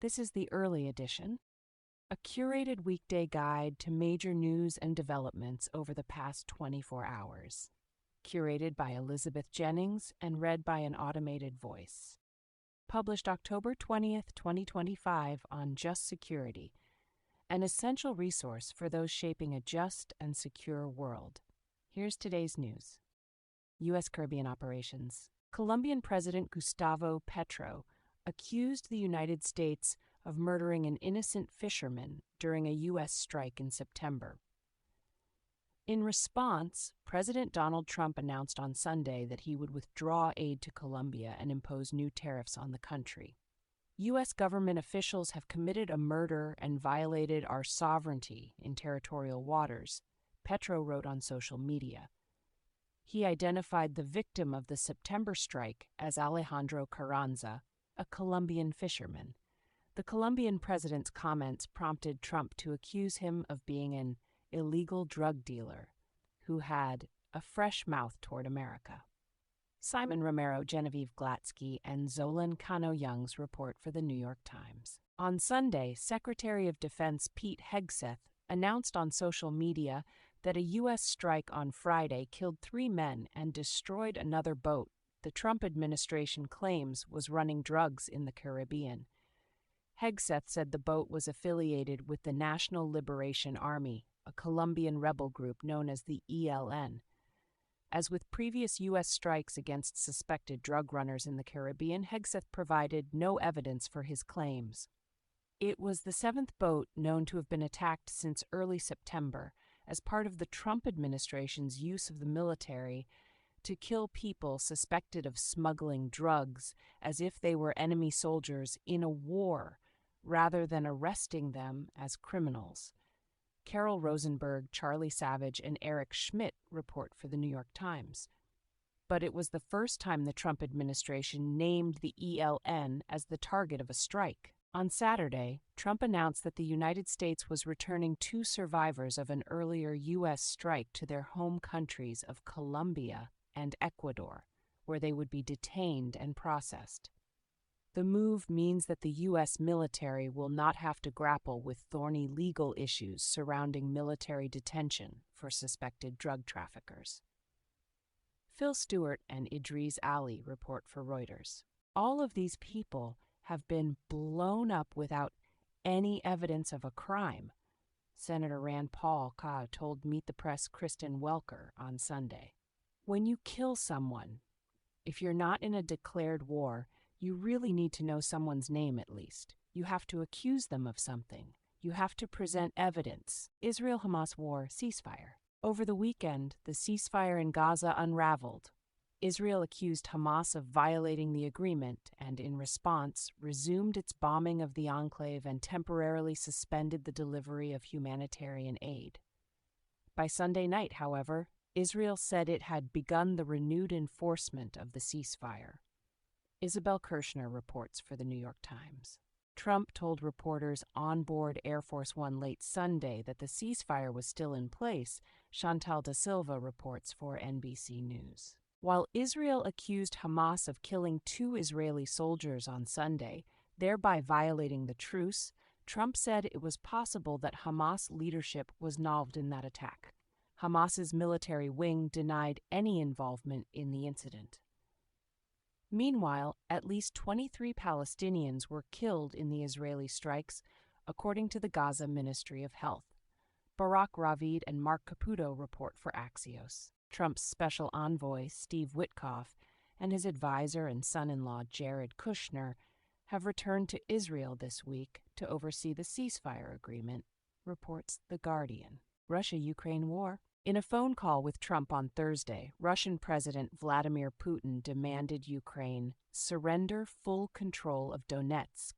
This is the early edition, a curated weekday guide to major news and developments over the past 24 hours. Curated by Elizabeth Jennings and read by an automated voice. Published October 20th, 2025 on Just Security, an essential resource for those shaping a just and secure world. Here's today's news. U.S. Caribbean operations. Colombian President Gustavo Petro accused the United States of murdering an innocent fisherman during a U.S. strike in September. In response, President Donald Trump announced on Sunday that he would withdraw aid to Colombia and impose new tariffs on the country. U.S. government officials have committed a murder and violated our sovereignty in territorial waters, Petro wrote on social media. He identified the victim of the September strike as Alejandro Carranza, a Colombian fisherman. The Colombian president's comments prompted Trump to accuse him of being an illegal drug dealer who had a fresh mouth toward America. Simon Romero, Genevieve Glatsky, and Zolan Kano-Young's report for the New York Times. On Sunday, Secretary of Defense Pete Hegseth announced on social media that a U.S. strike on Friday killed 3 men and destroyed another boat the Trump administration claims was running drugs in the Caribbean. Hegseth said the boat was affiliated with the National Liberation Army, a Colombian rebel group known as the ELN. As with previous U.S. strikes against suspected drug runners in the Caribbean, Hegseth provided no evidence for his claims. It was the 7th boat known to have been attacked since early September as part of the Trump administration's use of the military to kill people suspected of smuggling drugs as if they were enemy soldiers in a war rather than arresting them as criminals. Carol Rosenberg, Charlie Savage, and Eric Schmidt report for the New York Times. But it was the first time the Trump administration named the ELN as the target of a strike. On Saturday, Trump announced that the United States was returning 2 survivors of an earlier U.S. strike to their home countries of Colombia and Ecuador, where they would be detained and processed. The move means that the U.S. military will not have to grapple with thorny legal issues surrounding military detention for suspected drug traffickers. Phil Stewart and Idris Ali report for Reuters. All of these people have been blown up without any evidence of a crime, Senator Rand Paul told Meet the Press' Kristen Welker on Sunday. When you kill someone, if you're not in a declared war, you really need to know someone's name at least. You have to accuse them of something. You have to present evidence. Israel-Hamas war ceasefire. Over the weekend, the ceasefire in Gaza unraveled. Israel accused Hamas of violating the agreement and, in response, resumed its bombing of the enclave and temporarily suspended the delivery of humanitarian aid. By Sunday night, however, Israel said it had begun the renewed enforcement of the ceasefire. Isabel Kirshner reports for the New York Times. Trump told reporters on board Air Force One late Sunday that the ceasefire was still in place, Chantal Da Silva reports for NBC News. While Israel accused Hamas of killing 2 Israeli soldiers on Sunday, thereby violating the truce, Trump said it was possible that Hamas leadership was involved in that attack. Hamas's military wing denied any involvement in the incident. Meanwhile, at least 23 Palestinians were killed in the Israeli strikes, according to the Gaza Ministry of Health. Barak Ravid and Mark Caputo report for Axios. Trump's special envoy, Steve Witkoff, and his advisor and son-in-law, Jared Kushner, have returned to Israel this week to oversee the ceasefire agreement, reports The Guardian. Russia-Ukraine war. In a phone call with Trump on Thursday, Russian President Vladimir Putin demanded Ukraine surrender full control of Donetsk,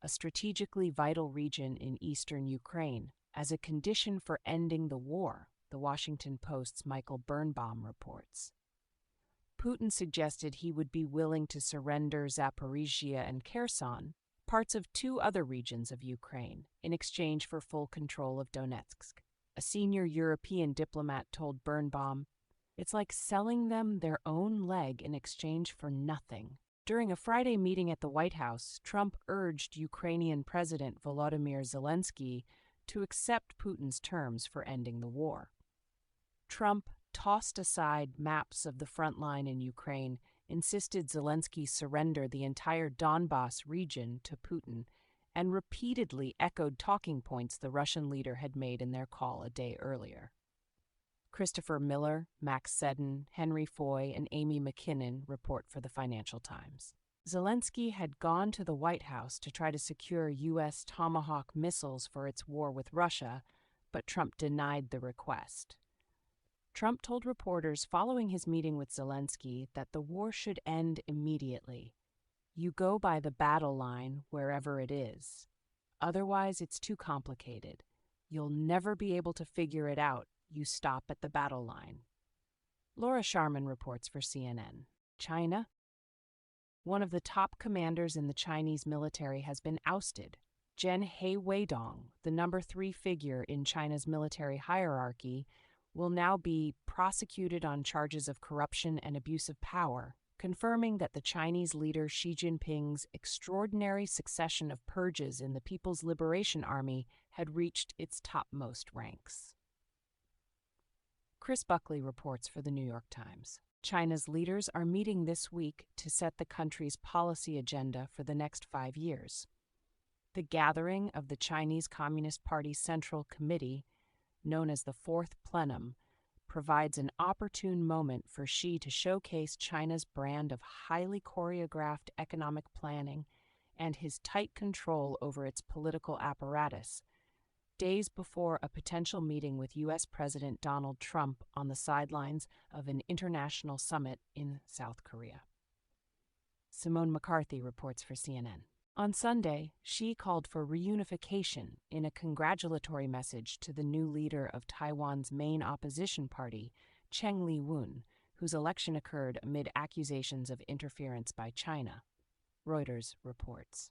a strategically vital region in eastern Ukraine, as a condition for ending the war, the Washington Post's Michael Birnbaum reports. Putin suggested he would be willing to surrender Zaporizhia and Kherson, parts of 2 other regions of Ukraine, in exchange for full control of Donetsk. A senior European diplomat told Birnbaum, "It's like selling them their own leg in exchange for nothing." During a Friday meeting at the White House, Trump urged Ukrainian President Volodymyr Zelensky to accept Putin's terms for ending the war. Trump tossed aside maps of the front line in Ukraine, insisted Zelensky surrender the entire Donbas region to Putin, and repeatedly echoed talking points the Russian leader had made in their call a day earlier. Christopher Miller, Max Seddon, Henry Foy, and Amy McKinnon report for the Financial Times. Zelensky had gone to the White House to try to secure U.S. Tomahawk missiles for its war with Russia, but Trump denied the request. Trump told reporters following his meeting with Zelensky that the war should end immediately. You go by the battle line wherever it is. Otherwise, it's too complicated. You'll never be able to figure it out. You stop at the battle line. Laura Sharman reports for CNN. China. One of the top commanders in the Chinese military has been ousted. Zhen He-Weidong, the number 3 figure in China's military hierarchy, will now be prosecuted on charges of corruption and abuse of power, confirming that the Chinese leader Xi Jinping's extraordinary succession of purges in the People's Liberation Army had reached its topmost ranks. Chris Buckley reports for the New York Times. China's leaders are meeting this week to set the country's policy agenda for the next 5 years. The gathering of the Chinese Communist Party Central Committee, known as the Fourth Plenum, provides an opportune moment for Xi to showcase China's brand of highly choreographed economic planning and his tight control over its political apparatus, days before a potential meeting with U.S. President Donald Trump on the sidelines of an international summit in South Korea. Simone McCarthy reports for CNN. On Sunday, Xi called for reunification in a congratulatory message to the new leader of Taiwan's main opposition party, Cheng Li-wun, whose election occurred amid accusations of interference by China. Reuters reports.